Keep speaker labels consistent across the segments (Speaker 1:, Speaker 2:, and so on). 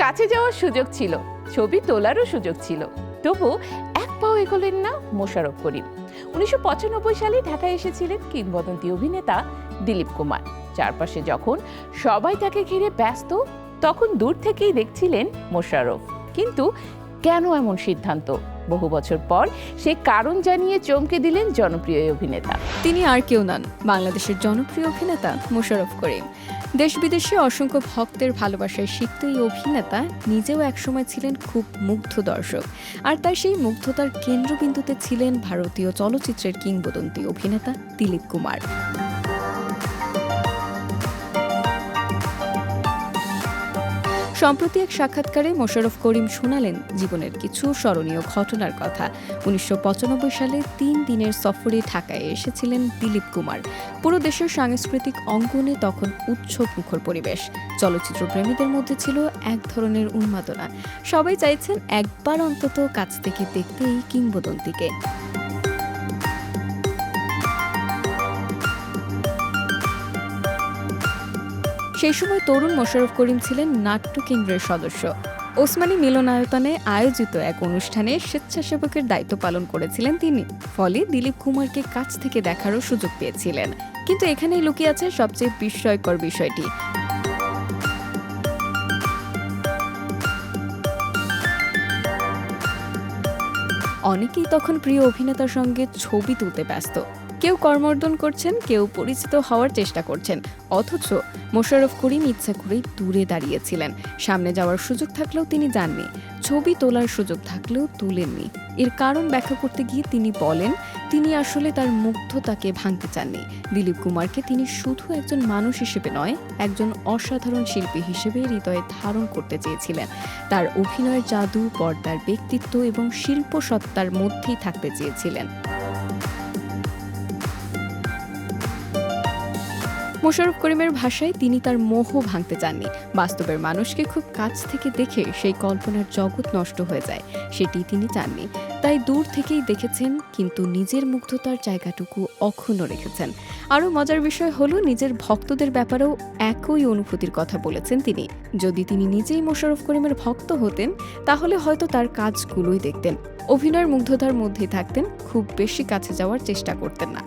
Speaker 1: কাছে যাওয়ার সুযোগ ছিল, ছবি তোলারও সুযোগ ছিল, তবু এক পাও এগোলেন না মোশাররফ করিম। 1995 সালে ঢাকায় এসেছিলেন কিংবদন্তি অভিনেতা দিলীপ কুমার। চারপাশে যখন সবাই তাকে ঘিরে ব্যস্ত, তখন দূর থেকেই দেখছিলেন মোশাররফ। কিন্তু কেন এমন সিদ্ধান্ত? বহু বছর পর সে কারণ জানিয়ে চমকে দিলেন জনপ্রিয় অভিনেতা।
Speaker 2: তিনি আর কেউ নন, বাংলাদেশের জনপ্রিয় অভিনেতা মোশাররফ করিম। দেশ বিদেশে অসংখ্য ভক্তের ভালোবাসায় সিক্ত এই অভিনেতা নিজেও একসময় ছিলেন খুব মুগ্ধ দর্শক, আর তার সেই মুগ্ধতার কেন্দ্রবিন্দুতে ছিলেন ভারতীয় চলচ্চিত্রের কিংবদন্তি অভিনেতা দিলীপ কুমার। সম্প্রতি এক সাক্ষাৎকারে মোশাররফ করিম শোনালেন জীবনের কিছু স্মরণীয় ঘটনার কথা। 1995 সালে 3 দিনের সফরে ঢাকায় এসেছিলেন দিলীপ কুমার। পুরো দেশের সাংস্কৃতিক অঙ্গনে তখন উৎসব মুখর পরিবেশ। চলচ্চিত্র প্রেমীদের মধ্যে ছিল এক ধরনের উন্মাদনা। সবাই চাইছেন একবার অন্তত কাছ থেকে দেখতে এই কিংবদন্তিকে। সেই সময় তরুণ মোশাররফ করিম ছিলেন নাট্য কেন্দ্রের সদস্য। ওসমানী মিলনায়তনে আয়োজিত এক অনুষ্ঠানে স্বেচ্ছাসেবকের দায়িত্ব পালন করেছিলেন তিনি। ফলে দিলীপ কুমারকে কাছ থেকে দেখারও সুযোগ পেয়েছিলেন। কিন্তু এখানেই লুকিয়ে আছে সবচেয়ে বিস্ময়কর বিষয়টি। অনেকেই তখন প্রিয় অভিনেতার সঙ্গে ছবি তুলতে ব্যস্ত। কেউ কর্মর্দন করছেন, কেউ পরিচিত হওয়ার চেষ্টা করছেন, অথচ মোশাররফ করিম ইচ্ছা করেই দূরে দাঁড়িয়েছিলেন। সামনে যাওয়ার সুযোগ থাকলেও তিনি যাননি, ছবি তোলার সুযোগ থাকলেও তুলেননি। এর কারণ ব্যাখ্যা করতে গিয়ে তিনি বলেন, তিনি আসলে তার মুগ্ধতাকে ভাঙতে চাননি। দিলীপ কুমারকে তিনি শুধু একজন মানুষ হিসেবে নয়, একজন অসাধারণ শিল্পী হিসেবে হৃদয়ে ধারণ করতে চেয়েছিলেন। তার অভিনয়ের জাদু, পর্দার ব্যক্তিত্ব এবং শিল্প সত্তার মধ্যেই থাকতে চেয়েছিলেন। মোশাররফ করিমের ভাষায় তিনি তার মোহ ভাঙতে চাননি। বাস্তবের মানুষকে খুব কাছ থেকে দেখে সেই কল্পনার জগৎ নষ্ট হয়ে যায়, সেটি তিনি চাননি। তাই দূর থেকেই দেখেছেন, কিন্তু নিজের মুগ্ধতার জায়গাটুকু অক্ষুণ্ণ রেখেছেন। আরও মজার বিষয় হলো, নিজের ভক্তদের ব্যাপারেও একই অনুভূতির কথা বলেছেন তিনি। যদি তিনি নিজেই মোশাররফ করিমের ভক্ত হতেন, তাহলে হয়তো তার কাজগুলোই দেখতেন। অভিনয়ের মুগ্ধতার মধ্যেই থাকতেন, খুব বেশি কাছে যাওয়ার চেষ্টা করতেন না।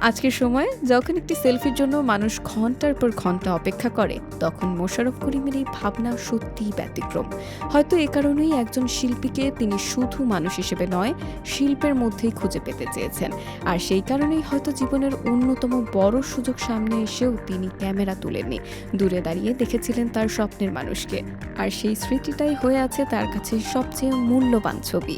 Speaker 2: আজকের সময়ে যখন একটি সেলফির জন্য মানুষ ঘন্টার পর ঘন্টা অপেক্ষা করে, তখন মোশাররফ করিমের এই ভাবনা সত্যিই ব্যতিক্রম। হয়তো এ কারণেই একজন শিল্পীকে তিনি শুধু মানুষ হিসেবে নয়, শিল্পের মধ্যেই খুঁজে পেতে চেয়েছেন। আর সেই কারণেই হয়তো জীবনের অন্যতম বড় সুযোগ সামনে এসেও তিনি ক্যামেরা তুলেননি, দূরে দাঁড়িয়ে দেখেছিলেন তার স্বপ্নের মানুষকে। আর সেই স্মৃতিটাই হয়ে আছে তার কাছে সবচেয়ে মূল্যবান ছবি।